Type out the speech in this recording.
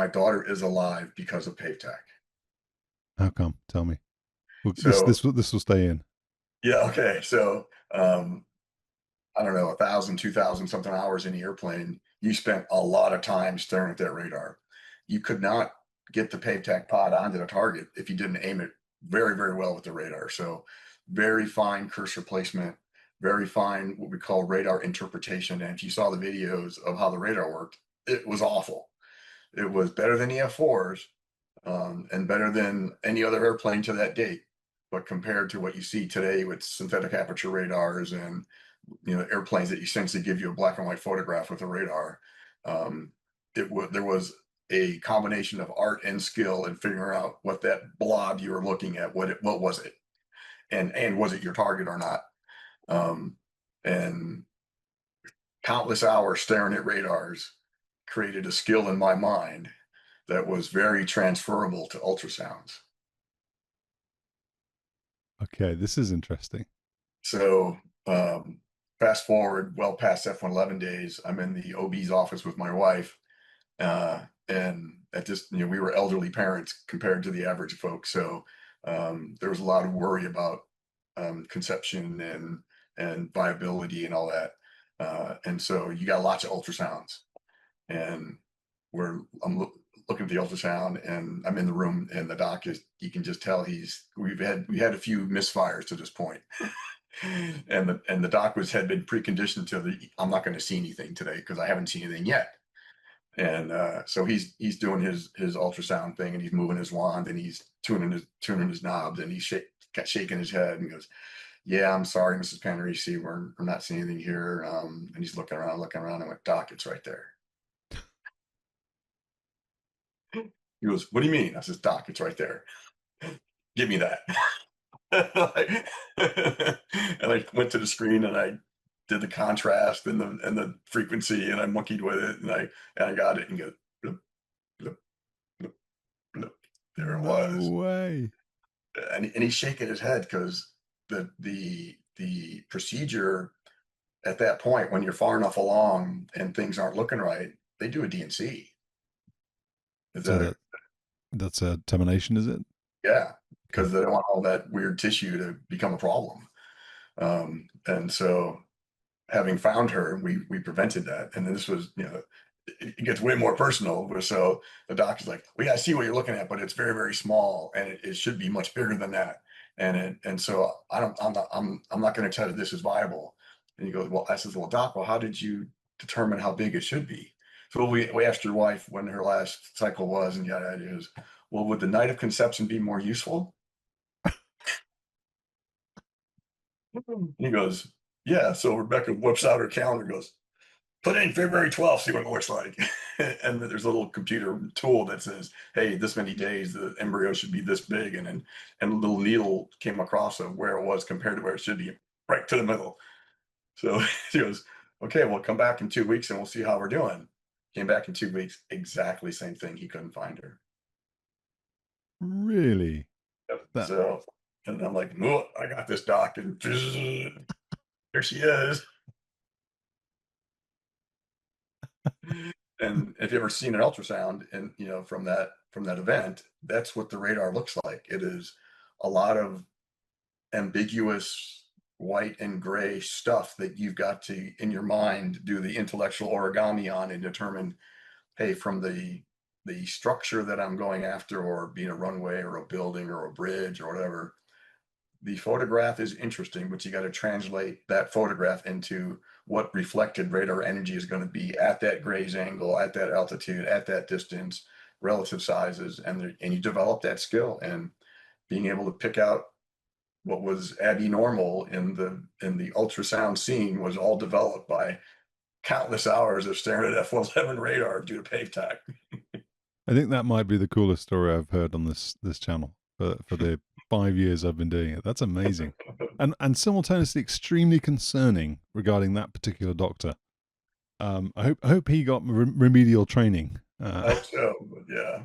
my daughter is alive because of PAVE TACK. How come? Tell me. Well, So this will stay in. yeah, okay. So I don't know, 1,000, 2,000 something hours in the airplane. You spent a lot of time staring at that radar. You could not get the PAVE TACK pod onto the target if you didn't aim it very, very well with the radar. So very fine cursor placement, very fine what we call radar interpretation. And if you saw the videos of how the radar worked, it was awful. It was better than the F4s, and better than any other airplane to that date. But compared to what you see today with synthetic aperture radars and airplanes that essentially give you a black and white photograph with a radar, um, there was a combination of art and skill in figuring out what that blob you were looking at, what was it, and was it your target or not. Um, and countless hours staring at radars created a skill in my mind that was very transferable to ultrasounds. Okay, this is interesting. So fast forward well past F-111 days, I'm in the OB's office with my wife, and at this, we were elderly parents compared to the average folks, so there was a lot of worry about conception and viability and all that, and so you got lots of ultrasounds, and I'm looking at the ultrasound, and I'm in the room, and the doc is, you can just tell we had a few misfires to this point. And the doc had been preconditioned to I'm not going to see anything today because I haven't seen anything yet. And so he's doing his ultrasound thing, and he's moving his wand, and he's tuning his knobs, and he's shaking his head, and he goes, "Yeah, I'm sorry, Mrs. Panarisi, we're not seeing anything here." And he's looking around. I went, "Doc, it's right there." He goes, "What do you mean?" I says, "Doc, it's right there. Give me that." And I went to the screen, and I did the contrast and the frequency, and I monkeyed with it, and I got it, and go, bloop, bloop, bloop, bloop. There it No was. way. And he's shaking his head because the procedure at that point, when you're far enough along and things aren't looking right, they do a DNC. Is So that that's a termination, is it? yeah, Okay. because they don't want all that weird tissue to become a problem. And so having found her, we prevented that. And then this was, it gets way more personal. So the doctor's like, "We got to see what you're looking at, but it's very, very small, and it should be much bigger than that." And so I'm not going to tell you this is viable. And he goes, "Well," I says, "Well, doc, well, how did you determine how big it should be?" So we asked your wife when her last cycle was, and yada yada. Is, "Well, would the night of conception be more useful?" And he goes, "Yeah." So Rebecca whips out her calendar and goes, "Put in February 12th, see what it looks like." And then there's a little computer tool that says, "Hey, this many days, the embryo should be this big." And a little needle came across of where it was compared to where it should be, right to the middle. So she goes, "Okay, we'll come back in 2 weeks and we'll see how we're doing." Came back in 2 weeks, exactly same thing. He couldn't find her. Really? Yep. That So, and I'm like, "Well, I got this doc," and there she is. And if you ever seen an ultrasound and from that event, that's what the radar looks like. It is a lot of ambiguous white and gray stuff that you've got to, in your mind, do the intellectual origami on and determine, hey, from the structure that I'm going after, or being a runway or a building or a bridge or whatever, the photograph is interesting, but you got to translate that photograph into what reflected radar energy is going to be at that graze angle, at that altitude, at that distance, relative sizes, and you develop that skill, and being able to pick out what was abnormal in the ultrasound scene was all developed by countless hours of staring at F-111 radar due to PAVE TACK. I think that might be the coolest story I've heard on this channel for the 5 years I've been doing it. That's amazing, and simultaneously extremely concerning regarding that particular doctor. I hope he got remedial training. I hope so, but yeah.